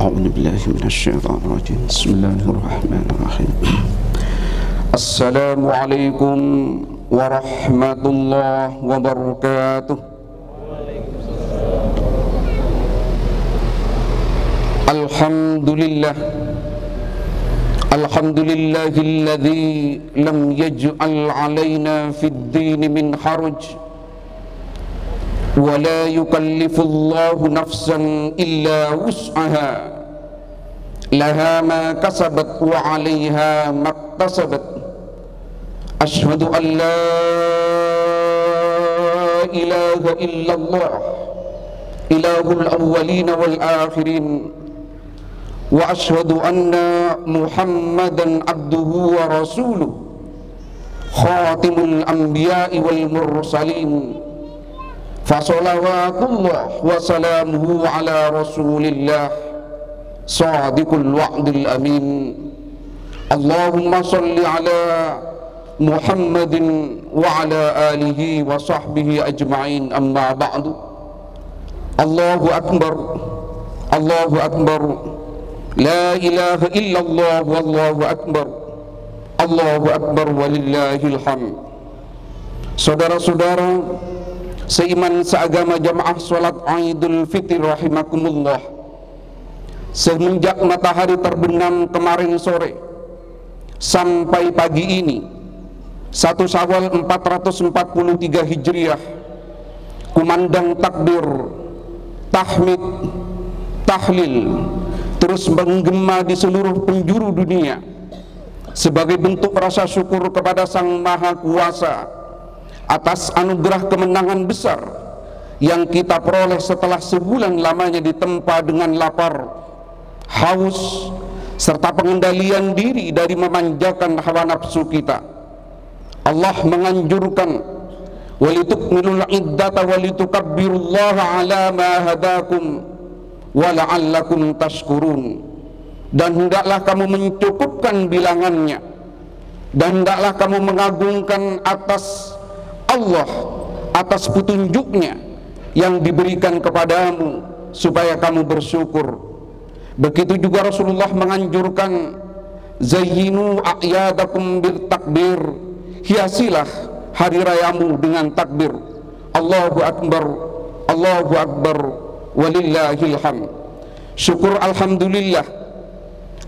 A'udzu billahi minasyaitonir rajim. Bismillahirrahmanirrahim. Assalamualaikum warahmatullahi wabarakatuh. Alhamdulillah. Alhamdulillahilladzi lam yaj'al 'alaina fid din min haraj. ولا يكلف الله نفسا إلا وسعها لها ما كسبت وعليها ما اكتسبت أشهد أن لا إله إلا الله إله الأولين والآخرين وأشهد أن محمدا عبده ورسوله خاتم الأنبياء والمرسلين Fasolawatullah wa salamuhu ala rasulillah sadiqul wa'dil amin. Allahumma salli ala Muhammadin wa ala alihi wa sahbihi ajma'in, amma ba'du. Allahu akbar, Allahu akbar, la ilaha illallah wallahu akbar, Allahu akbar walillahil hamd. Saudara-saudara seiman seagama jamaah sholat Idul Fitri rahimakumullah, semenjak matahari terbenam kemarin sore sampai pagi ini 1 Syawal 443 Hijriah, kumandang takbir, tahmid, tahlil terus menggema di seluruh penjuru dunia sebagai bentuk rasa syukur kepada Sang Maha Kuasa atas anugerah kemenangan besar yang kita peroleh setelah sebulan lamanya ditempa dengan lapar, haus, serta pengendalian diri dari memanjakan hawa nafsu kita. Allah menganjurkan walitukmilul iddata walitukabbirullaha ala ma hadakum wa la'allakum tashkurun, dan hendaklah kamu mencukupkan bilangannya, dan hendaklah kamu mengagungkan atas Allah atas petunjuknya yang diberikan kepadamu supaya kamu bersyukur. Begitu juga Rasulullah menganjurkan zayyinu a'yadakum bil takbir, hiasilah hari rayamu dengan takbir. Allahu akbar, Allahu akbar, walillahil hamd. Syukur alhamdulillah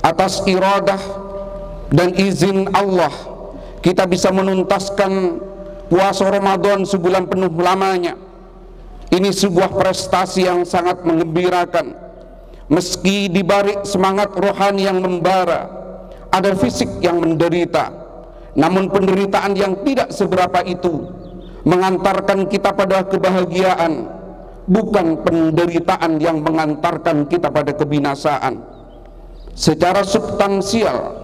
atas iradah dan izin Allah kita bisa menuntaskan puasa Ramadan sebulan penuh lamanya. Ini sebuah prestasi yang sangat menggembirakan. Meski dibalik semangat rohani yang membara, ada fisik yang menderita, namun penderitaan yang tidak seberapa itu mengantarkan kita pada kebahagiaan, bukan penderitaan yang mengantarkan kita pada kebinasaan. Secara substansial,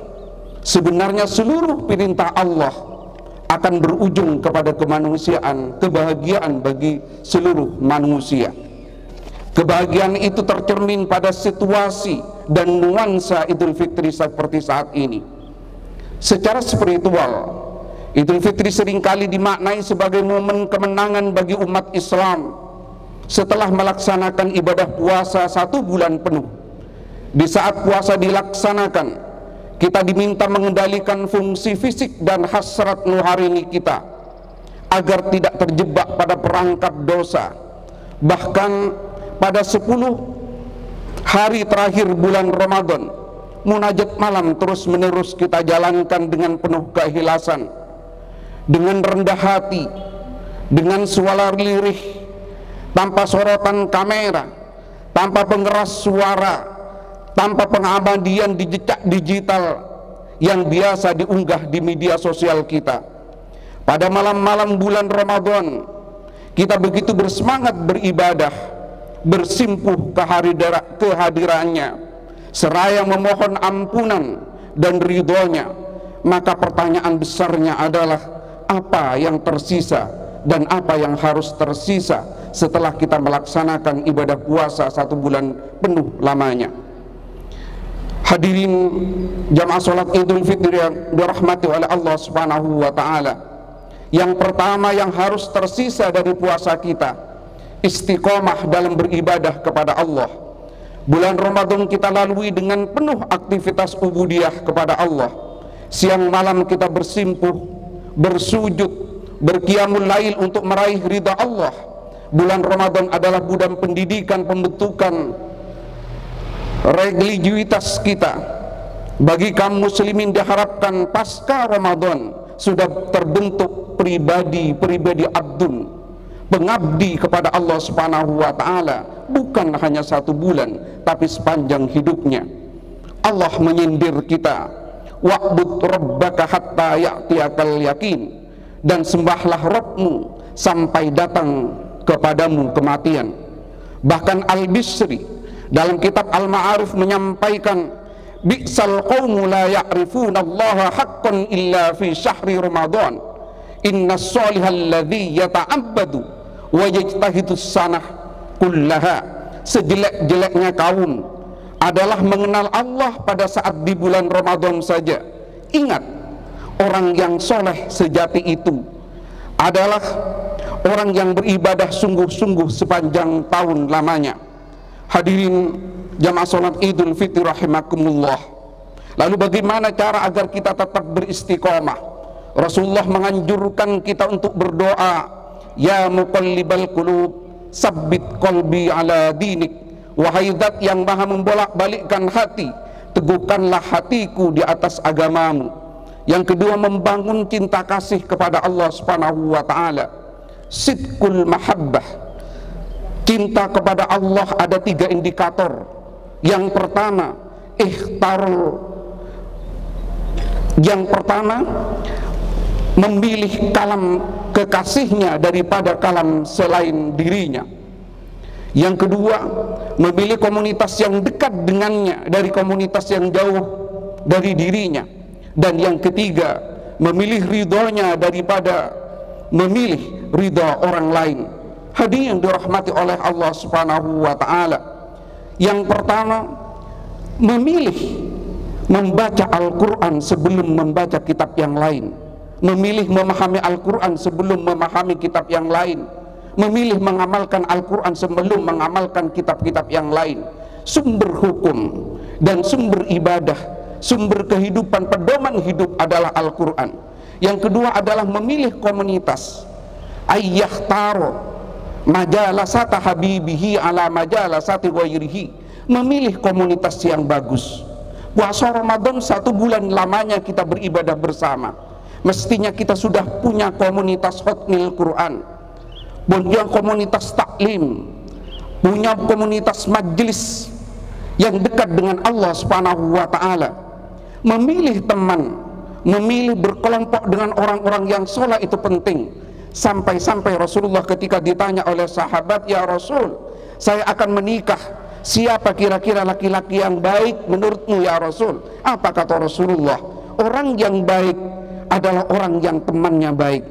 sebenarnya seluruh perintah Allah akan berujung kepada kemanusiaan, kebahagiaan bagi seluruh manusia. Kebahagiaan itu tercermin pada situasi dan nuansa Idul Fitri seperti saat ini. Secara spiritual, Idul Fitri seringkali dimaknai sebagai momen kemenangan bagi umat Islam setelah melaksanakan ibadah puasa 1 bulan penuh. Di saat puasa dilaksanakan, kita diminta mengendalikan fungsi fisik dan hasrat nuharini kita agar tidak terjebak pada perangkap dosa. Bahkan pada 10 hari terakhir bulan Ramadan, munajat malam terus menerus kita jalankan dengan penuh keikhlasan, dengan rendah hati, dengan suara lirih, tanpa sorotan kamera, tanpa pengeras suara, tanpa pengabadian di jejak digital yang biasa diunggah di media sosial kita. Pada malam-malam bulan Ramadan, kita begitu bersemangat beribadah, bersimpuh kehadirannya, seraya memohon ampunan dan ridhonya. Maka pertanyaan besarnya adalah, apa yang tersisa dan apa yang harus tersisa setelah kita melaksanakan ibadah puasa 1 bulan penuh lamanya. Hadirin jamaah sholat Idul Fitri yang dirahmati oleh Allah Subhanahu wa ta'ala, yang pertama yang harus tersisa dari puasa kita, istiqomah dalam beribadah kepada Allah, Bulan Ramadan kita lalui dengan penuh aktivitas ubudiyah kepada Allah. Siang malam kita bersimpuh, bersujud, berqiyamul lail untuk meraih ridha Allah. Bulan Ramadan adalah bulan pendidikan, pembentukan religiusitas kita. Bagi kaum muslimin diharapkan pasca Ramadan sudah terbentuk pribadi abdun, pengabdi kepada Allah Subhanahu wa ta'ala, bukan hanya 1 bulan tapi sepanjang hidupnya. Allah menyindir kita, wa'bud rabbaka hatta ya'tiyakal yakin, dan sembahlah Rabbmu sampai datang kepadamu kematian. Bahkan Al-Bisri dalam kitab Al-Ma'arif menyampaikan, bi'sal qawmu la ya'rifuna Allah haqqan illa fi syahri Ramadan, inna sholihal ladzi yata'abbadu wa yajtahidus sanah kullaha. Sejelek-jeleknya kaum adalah mengenal Allah pada saat di bulan Ramadan saja. Ingat, orang yang soleh sejati itu adalah orang yang beribadah sungguh-sungguh sepanjang tahun lamanya. Hadirin jamaah salat Idul Fitri rahimakumullah. Lalu bagaimana cara agar kita tetap beristiqomah? Rasulullah menganjurkan kita untuk berdoa, ya muqallibal qulub, sabbit qalbi ala dinik. Wahai zat yang maha membolak-balikkan hati, teguhkanlah hatiku di atas agamamu. Yang kedua, membangun cinta kasih kepada Allah Subhanahu wa ta'ala. Sidqul mahabbah, cinta kepada Allah ada 3 indikator. Yang pertama, memilih kalam kekasihnya daripada kalam selain dirinya. Yang kedua, memilih komunitas yang dekat dengannya dari komunitas yang jauh dari dirinya. Dan yang ketiga, memilih ridhonya daripada memilih ridha orang lain. Hadirin yang dirahmati oleh Allah Subhanahu wa ta'ala, yang pertama, memilih membaca Al-Quran sebelum membaca kitab yang lain, memilih memahami Al-Quran sebelum memahami kitab yang lain, memilih mengamalkan Al-Quran sebelum mengamalkan kitab-kitab yang lain. Sumber hukum dan sumber ibadah, sumber kehidupan, pedoman hidup adalah Al-Quran. Yang kedua adalah memilih komunitas, ayyakhtaro majalasata habibihi ala majalasati ghairihi, memilih komunitas yang bagus. Puasa Ramadan 1 bulan lamanya kita beribadah bersama, mestinya kita sudah punya komunitas khatmil Quran, punya komunitas taklim, punya komunitas majlis yang dekat dengan Allah Subhanahu wa ta'ala. Memilih teman, memilih berkelompok dengan orang-orang yang soleh itu penting. Sampai-sampai Rasulullah ketika ditanya oleh sahabat, ya Rasul, saya akan menikah, siapa kira-kira laki-laki yang baik menurutmu ya Rasul? Apa kata Rasulullah? Orang yang baik adalah orang yang temannya baik.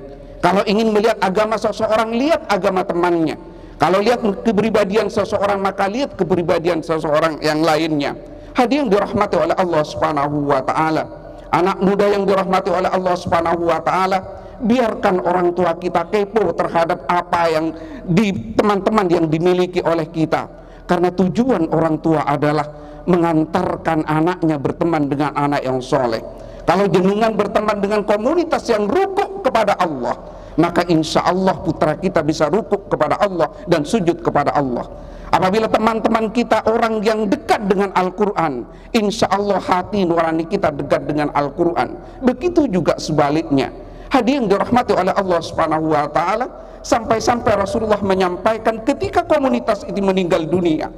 Kalau ingin melihat agama seseorang, lihat agama temannya. Kalau lihat kepribadian seseorang, maka lihat kepribadian seseorang yang lainnya. Hadirin dirahmati oleh Allah Subhanahu wa ta'ala, anak muda yang dirahmati oleh Allah Subhanahu wa ta'ala, biarkan orang tua kita kepo terhadap apa yang di teman-teman yang dimiliki oleh kita, karena tujuan orang tua adalah mengantarkan anaknya berteman dengan anak yang soleh. Kalau jenengan berteman dengan komunitas yang rukuk kepada Allah, maka insya Allah putra kita bisa rukuk kepada Allah dan sujud kepada Allah. Apabila teman-teman kita orang yang dekat dengan Al-Quran, insya Allah hati nurani kita dekat dengan Al-Quran. Begitu juga sebaliknya. Hadirin dirahmati oleh Allah Subhanahu wa ta'ala, sampai-sampai Rasulullah menyampaikan ketika komunitas itu meninggal dunia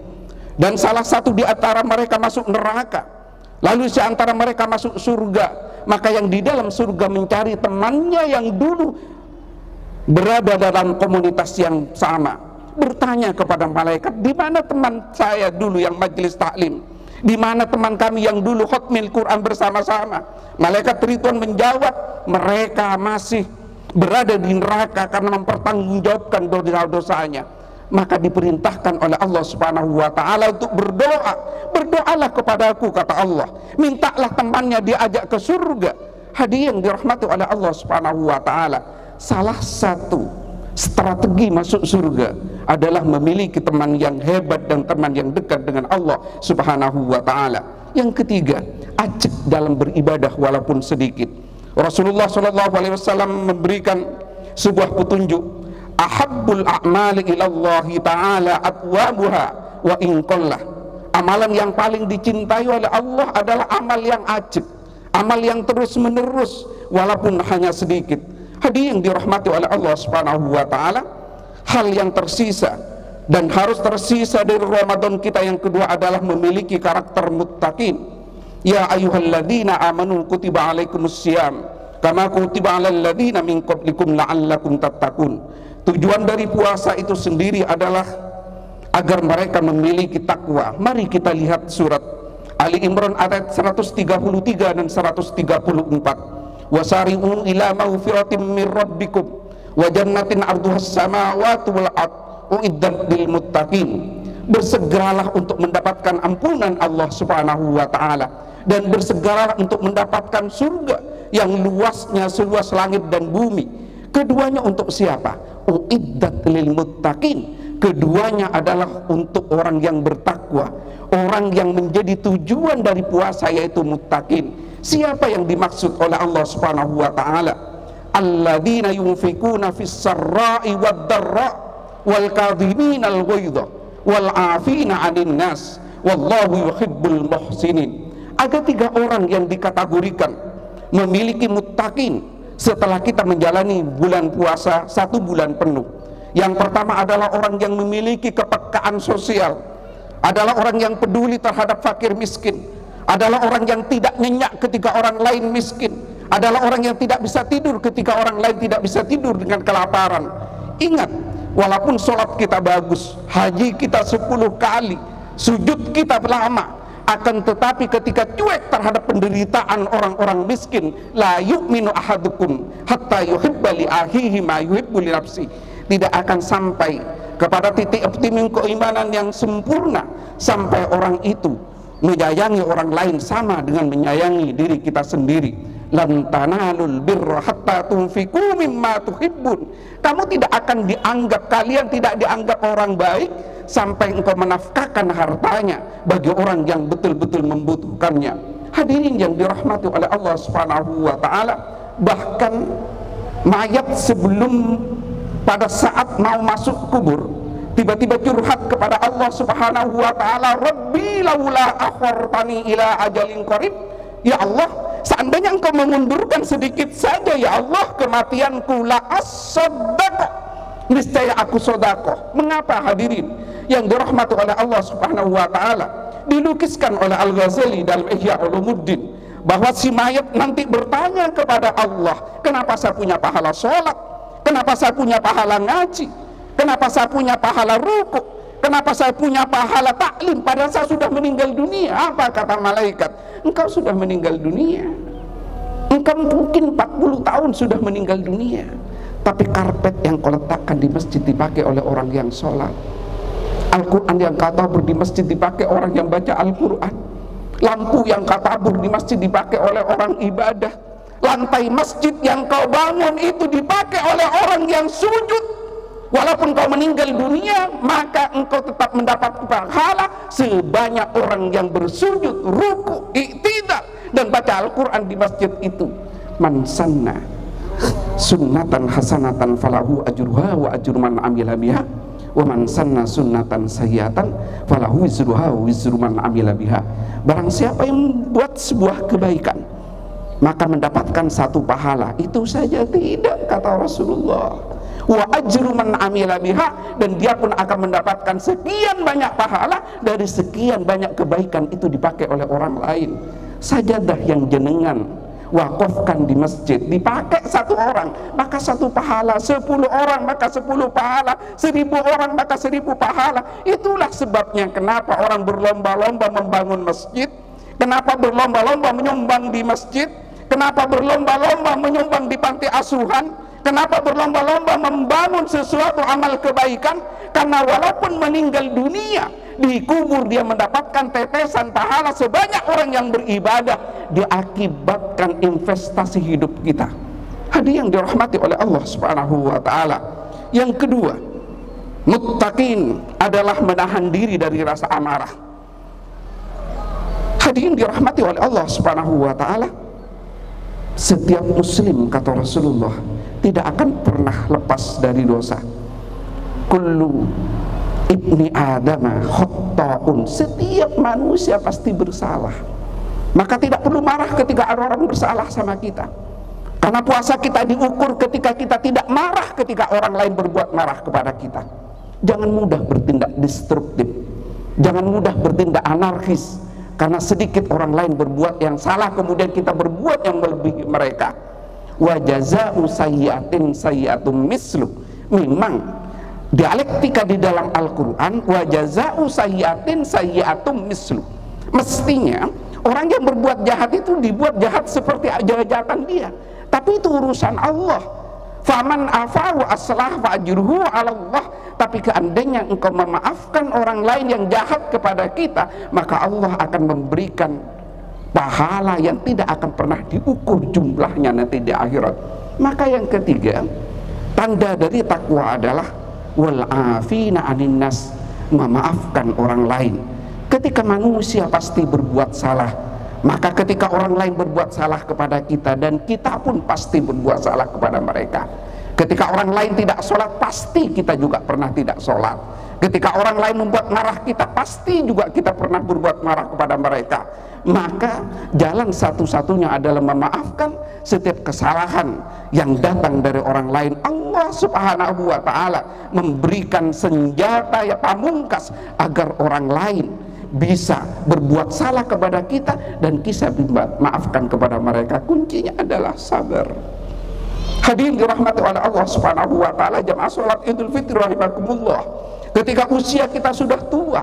dan salah satu di antara mereka masuk neraka, lalu di antara mereka masuk surga, maka yang di dalam surga mencari temannya yang dulu berada dalam komunitas yang sama, bertanya kepada malaikat, di mana teman saya dulu yang majelis taklim? Di mana teman kami yang dulu khatmil Quran bersama-sama? Malaikat Ridwan menjawab, mereka masih berada di neraka karena mempertanggungjawabkan dosa-dosanya. Maka diperintahkan oleh Allah Subhanahu wa ta'ala untuk berdoa. Berdoalah kepadaku, kata Allah, mintalah temannya diajak ke surga. Hadirin dirahmati oleh Allah Subhanahu wa ta'ala, salah satu strategi masuk surga adalah memiliki teman yang hebat dan teman yang dekat dengan Allah Subhanahu wa ta'ala. Yang ketiga, ajak dalam beribadah walaupun sedikit. Rasulullah SAW memberikan sebuah petunjuk, ahabbul a'mali ilallahi ta'ala atwabuha wa in qallah. Amalan yang paling dicintai oleh Allah adalah amal yang ajak, amal yang terus menerus walaupun hanya sedikit. Hadirin yang dirahmati oleh Allah Subhanahu wa ta'ala, hal yang tersisa dan harus tersisa dari Ramadan kita yang kedua adalah memiliki karakter muttaqin. Ya ayyuhalladzina amanu kutiba alaikumussyiyam kama kutiba alal ladzina min qablikum la'allakum tattaqun. Tujuan dari puasa itu sendiri adalah agar mereka memiliki takwa. Mari kita lihat surat Ali Imran ayat 133 dan 134. Wasari'u ila maghfiratin min rabbikum wa jannatin 'arduhas samawati wal ardh uiddat lil muttaqin. Bersegeralah untuk mendapatkan ampunan Allah Subhanahu wa ta'ala, dan bersegeralah untuk mendapatkan surga yang luasnya seluas langit dan bumi. Keduanya untuk siapa? Uiddat lil muttaqin. Keduanya adalah untuk orang yang bertakwa, orang yang menjadi tujuan dari puasa, yaitu muttaqin. Siapa yang dimaksud oleh Allah Subhanahu wa ta'ala? Alladzina yunfikuna fis sarra'i wad dharra wal kadhiminal ghaidha wal 'afina 'anil nas wallahu yuhibbul muhsinin. Ada tiga orang yang dikategorikan memiliki muttaqin setelah kita menjalani bulan puasa 1 bulan penuh. Yang pertama adalah orang yang memiliki kepekaan sosial, adalah orang yang peduli terhadap fakir miskin, adalah orang yang tidak nyenyak ketika orang lain miskin, adalah orang yang tidak bisa tidur ketika orang lain tidak bisa tidur dengan kelaparan. Ingat, walaupun sholat kita bagus, haji kita 10 kali, sujud kita lama, akan tetapi ketika cuek terhadap penderitaan orang-orang miskin, la yu'minu ahadukum hatta yuhibba li akhihi ma yuhibbu li nafsi. Tidak akan sampai kepada titik optimum keimanan yang sempurna sampai orang itu menyayangi orang lain sama dengan menyayangi diri kita sendiri. Lan tanalul birra hatta tunfiqu mimma tuhibbun. Kamu tidak akan dianggap, kalian tidak dianggap orang baik sampai engkau menafkahkan hartanya bagi orang yang betul-betul membutuhkannya. Hadirin yang dirahmati oleh Allah Subhanahu wa ta'ala, bahkan mayat sebelum pada saat mau masuk kubur tiba-tiba curhat kepada Allah Subhanahu wa ta'ala, Rabbi laula akhartani ila ajalin qarib. Ya Allah, seandainya engkau mengundurkan sedikit saja ya Allah kematianku, la as-saddaq, niscaya aku sedekah. Mengapa hadirin yang dirahmati oleh Allah Subhanahu wa ta'ala? Dilukiskan oleh Al-Ghazali dalam Ihya Ulumuddin bahwa si mayat nanti bertanya kepada Allah, kenapa saya punya pahala sholat, kenapa saya punya pahala ngaji, kenapa saya punya pahala rukuk, kenapa saya punya pahala taklim padahal saya sudah meninggal dunia? Apa kata malaikat? Engkau sudah meninggal dunia, engkau mungkin 40 tahun sudah meninggal dunia, tapi karpet yang kau letakkan di masjid dipakai oleh orang yang sholat, Al-Quran yang kau tabur di masjid dipakai orang yang baca Al-Quran, lampu yang kau tabur di masjid dipakai oleh orang ibadah, lantai masjid yang kau bangun itu dipakai oleh orang yang sujud. Walaupun kau meninggal dunia, maka engkau tetap mendapat pahala sebanyak orang yang bersujud, ruku, iktidal, dan baca Al-Quran di masjid itu. Man sanna sunnatan hasanatan falahu ajruha wa ajru man amila biha, wa man sanna sunnatan sayyiatan falahu wizruha wa wizru man amila biha. Barang siapa yang membuat sebuah kebaikan maka mendapatkan 1 pahala, itu saja tidak, kata Rasulullah, wa ajru man amila biha, dan dia pun akan mendapatkan sekian banyak pahala dari sekian banyak kebaikan itu dipakai oleh orang lain. Sajadah yang jenengan wakafkan di masjid dipakai 1 orang maka 1 pahala, 10 orang maka 10 pahala, 1000 orang maka 1000 pahala. Itulah sebabnya kenapa orang berlomba-lomba membangun masjid, kenapa berlomba-lomba menyumbang di masjid, kenapa berlomba-lomba menyumbang di panti asuhan, kenapa berlomba-lomba membangun sesuatu amal kebaikan. Karena walaupun meninggal dunia, dikubur dia mendapatkan tetesan pahala sebanyak orang yang beribadah, diakibatkan investasi hidup kita. Hadirin yang dirahmati oleh Allah Subhanahu wa ta'ala. Yang kedua, Muttaqin adalah menahan diri dari rasa amarah. Hadirin dirahmati oleh Allah Subhanahu wa taala, setiap muslim, kata Rasulullah, tidak akan pernah lepas dari dosa. Kullu ibni adama khatta'un, setiap manusia pasti bersalah. Maka tidak perlu marah ketika ada orang bersalah sama kita, karena puasa kita diukur ketika kita tidak marah ketika orang lain berbuat marah kepada kita. Jangan mudah bertindak destruktif, jangan mudah bertindak anarkis karena sedikit orang lain berbuat yang salah kemudian kita berbuat yang melebihi mereka. Wa jazaa'u sayyi'atin sayyi'atun mislu, memang dialektika di dalam Al-Quran, wa jazaa'u sayyi'atin sayyi'atun mislu, mestinya orang yang berbuat jahat itu dibuat jahat seperti kejahatan dia, tapi itu urusan Allah. Faman afa wa aslah fa ajruhu 'ala Allah, tapi seandainya engkau memaafkan orang lain yang jahat kepada kita, maka Allah akan memberikan pahala yang tidak akan pernah diukur jumlahnya nanti di akhirat. Maka yang ketiga, tanda dari takwa adalah wal afina 'anin nas, memaafkan orang lain. Ketika manusia pasti berbuat salah, maka ketika orang lain berbuat salah kepada kita, dan kita pun pasti berbuat salah kepada mereka. Ketika orang lain tidak sholat, pasti kita juga pernah tidak sholat. Ketika orang lain membuat marah kita, pasti juga kita pernah berbuat marah kepada mereka. Maka jalan satu-satunya adalah memaafkan setiap kesalahan yang datang dari orang lain. Allah Subhanahu wa ta'ala memberikan senjata yang pamungkas agar orang lain bisa berbuat salah kepada kita dan kita maafkan kepada mereka. Kuncinya adalah sabar. Hadirin dirahmati oleh Allah Subhanahu wa taala, jamaah salat Idul Fitri rahimakumullah. Ketika usia kita sudah tua,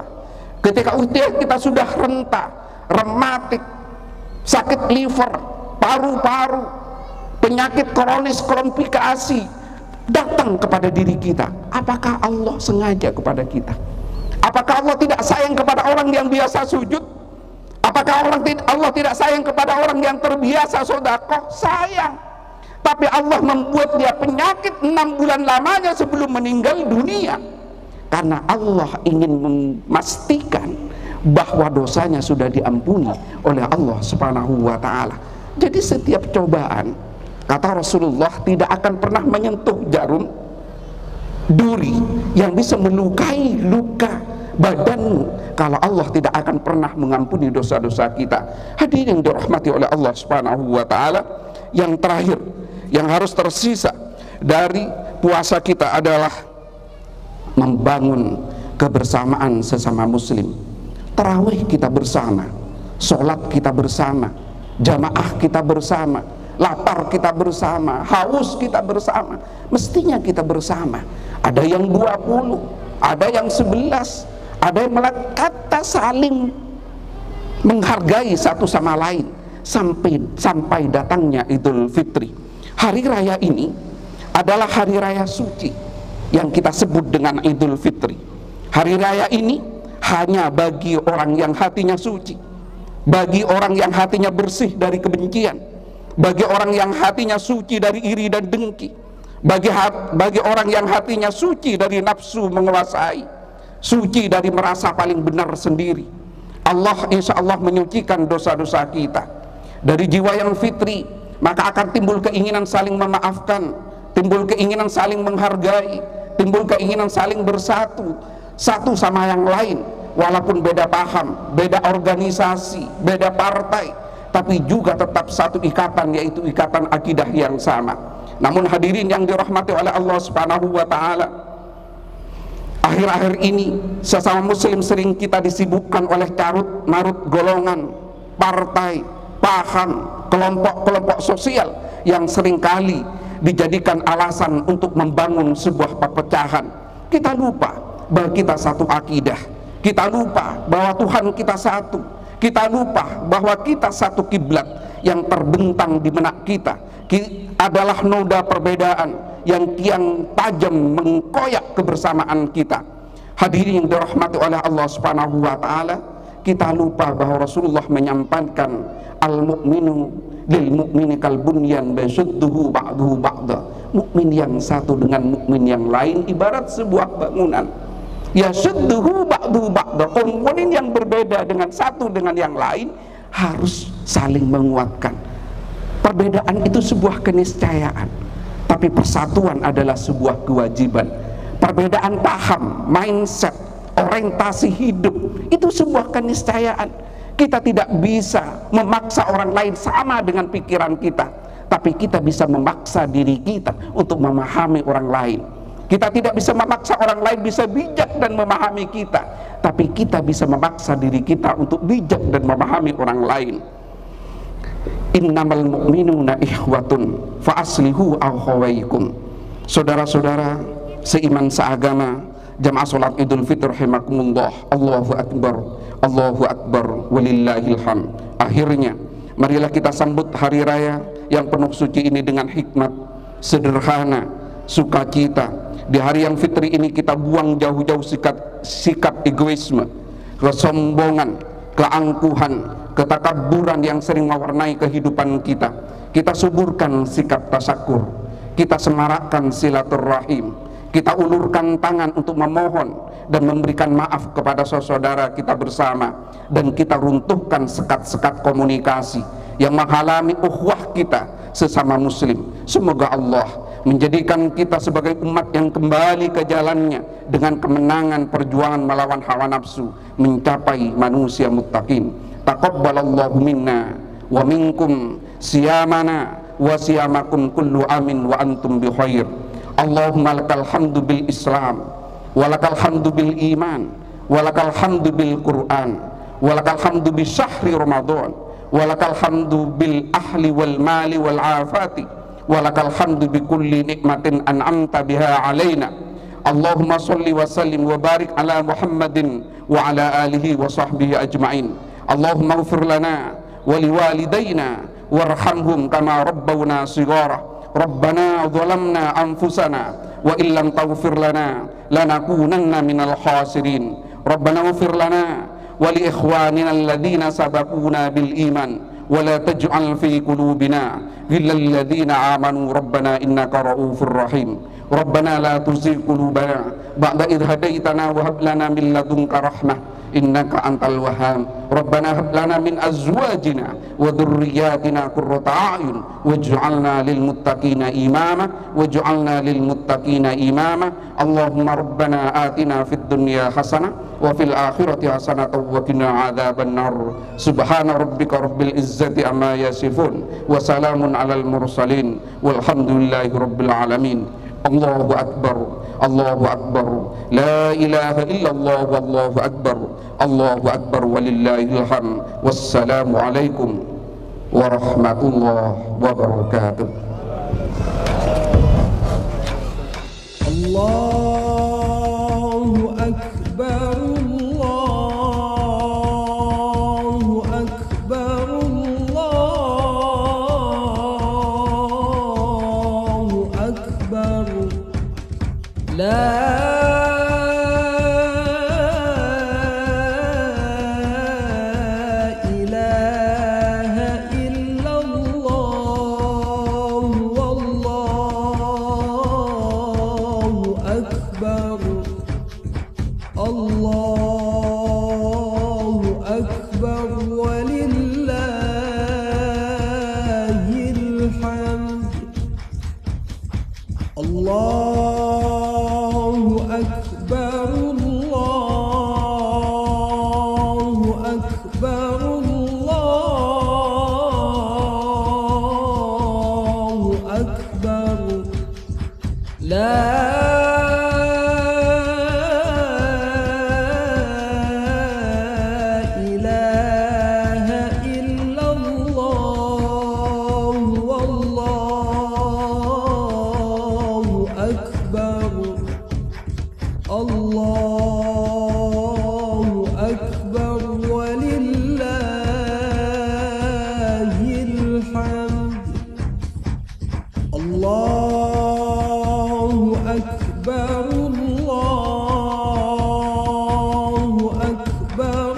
ketika usia kita sudah renta, rematik, sakit liver, paru-paru, penyakit kronis, komplikasi datang kepada diri kita, apakah Allah sengaja kepada kita? Apakah Allah tidak sayang kepada orang yang biasa sujud? Apakah Allah tidak sayang kepada orang yang terbiasa sedekah? Sayang. Tapi Allah membuat dia penyakit 6 bulan lamanya sebelum meninggal dunia, karena Allah ingin memastikan bahwa dosanya sudah diampuni oleh Allah Subhanahu wa ta'ala. Jadi setiap cobaan, kata Rasulullah, tidak akan pernah menyentuh jarum duri yang bisa melukai luka badanmu kalau Allah tidak akan pernah mengampuni dosa-dosa kita. Hadirin yang dirahmati oleh Allah Subhanahu wa ta'ala, yang terakhir yang harus tersisa dari puasa kita adalah membangun kebersamaan sesama muslim. Tarawih kita bersama, sholat kita bersama, jamaah kita bersama, lapar kita bersama, haus kita bersama. Mestinya kita bersama. Ada yang 20, ada yang 11, ada yang kata saling menghargai satu sama lain sampai datangnya Idul Fitri. Hari raya ini adalah hari raya suci yang kita sebut dengan Idul Fitri. Hari raya ini hanya bagi orang yang hatinya suci, bagi orang yang hatinya bersih dari kebencian, bagi orang yang hatinya suci dari iri dan dengki, bagi orang yang hatinya suci dari nafsu menguasai, suci dari merasa paling benar sendiri. Allah insya Allah menyucikan dosa-dosa kita. Dari jiwa yang fitri maka akan timbul keinginan saling memaafkan, timbul keinginan saling menghargai, timbul keinginan saling bersatu satu sama yang lain, walaupun beda paham, beda organisasi, beda partai, tapi juga tetap satu ikatan, yaitu ikatan akidah yang sama. Namun hadirin yang dirahmati oleh Allah Subhanahu wa ta'ala, akhir-akhir ini sesama muslim sering kita disibukkan oleh carut marut golongan, partai, paham, kelompok-kelompok sosial yang seringkali dijadikan alasan untuk membangun sebuah perpecahan. Kita lupa bahwa kita satu akidah, kita lupa bahwa Tuhan kita satu, kita lupa bahwa kita satu kiblat yang terbentang di benak kita adalah noda perbedaan yang kian tajam mengkoyak kebersamaan kita. Hadirin yang dirahmati oleh Allah Subhanahu wa ta'ala, kita lupa bahwa Rasulullah menyampaikan al-mu'minu lil mu'mini kal bunyan yashudduhu ba'duhu ba'da Mukmin yang satu dengan mukmin yang lain ibarat sebuah bangunan. Yashudduhu ba'du ba'da. Komponen yang berbeda dengan satu dengan yang lain harus saling menguatkan. Perbedaan itu sebuah keniscayaan, tapi persatuan adalah sebuah kewajiban. Perbedaan paham, mindset, orientasi hidup itu sebuah keniscayaan. Kita tidak bisa memaksa orang lain sama dengan pikiran kita, tapi kita bisa memaksa diri kita untuk memahami orang lain. Kita tidak bisa memaksa orang lain bisa bijak dan memahami kita, tapi kita bisa memaksa diri kita untuk bijak dan memahami orang lain. Innamal mu'minuna ikhwatun fa aslihu akhawaykum. Saudara-saudara seiman seagama, jamaah salat Idul Fitri rahimakumullah. Allahu akbar, Allahu akbar, walillahil hamd. Akhirnya marilah kita sambut hari raya yang penuh suci ini dengan hikmat, sederhana, sukacita. Di hari yang fitri ini kita buang jauh-jauh sikap egoisme, kesombongan, keangkuhan, ketakaburan yang sering mewarnai kehidupan kita. Kita suburkan sikap tasakur, kita semarakkan silaturahim, kita ulurkan tangan untuk memohon dan memberikan maaf kepada saudara kita bersama, dan kita runtuhkan sekat-sekat komunikasi yang menghalangi ukhuwah kita sesama muslim. Semoga Allah menjadikan kita sebagai umat yang kembali ke jalannya dengan kemenangan perjuangan melawan hawa nafsu, mencapai manusia muttaqin. Taqabbalallahu minna wa minkum siyamana wa siyamakum kullu amin wa antum bi khair. Allahumma lakal hamdu bil Islam, wa lakal hamdu bil iman, wa lakal hamdu bil Quran, wa lakal hamdu bi syahri Ramadan, wa lakal hamdu bil ahli wal mali wal afati, walakal hamdu bi kulli nikmatin an'amta biha alaina. Allahumma salli wa sallim wa barik ala Muhammadin wa ala alihi wa sahbihi ajma'in. Allahumma ighfir lana wa liwalidayna warhamhum kama rabbawna shighara. Rabbana zalamna anfusana wa illam taghfir lana lanakunanna minal khasirin. Rabbana ighfir lana wa li ikhwanina alladhina sabaquna bil iman ولا تجعل في قلوبنا غلا للذين آمنوا ربنا إنك رؤوف رحيم. ربنا لا تزغ قلوبنا بعد إذ هديتنا وهب لنا من لدنك رحمة إنك أنت الوهاب. ربنا هب لنا من أزواجنا وذرياتنا قرة أعين واجعلنا للمتقين إماما واجعلنا للمتقين إماما. اللهم ربنا آتنا في الدنيا حسنة وفي الآخرة حسنة وقنا عذاب النار. سبحان ربك رب العزة عما يصفون وسلام على المرسلين والحمد لله رب العالمين. الله أكبر، الله أكبر، لا إله إلا الله والله أكبر، الله أكبر ولله الحمد. والسلام عليكم ورحمة الله وبركاته. الله أكبر، الله أكبر، الله أكبر. لا إله إلا الله والله أكبر. الله أكبر ولله الحمد. الله أكبر، الله أكبر، الله أكبر. لا إله إلا الله والله أكبر. الله أكبر ولله الحمد. الله أكبر، الله أكبر،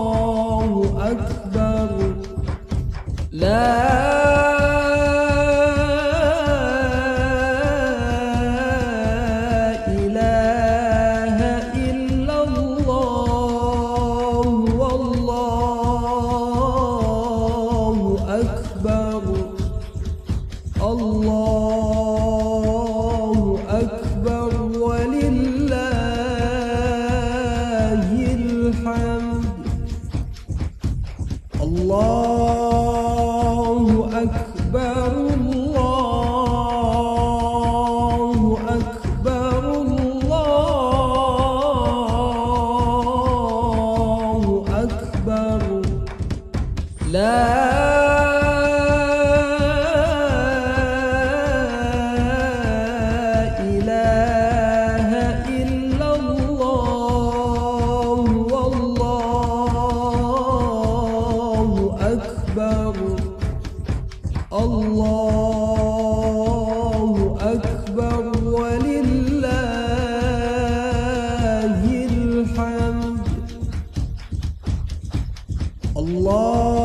الله أكبر. لا أكبر الله أكبر ولله الحمد الله أكبر الله أكبر الله أكبر لا إله إلا الله والله أكبر الله أكبر ولله الحمد الله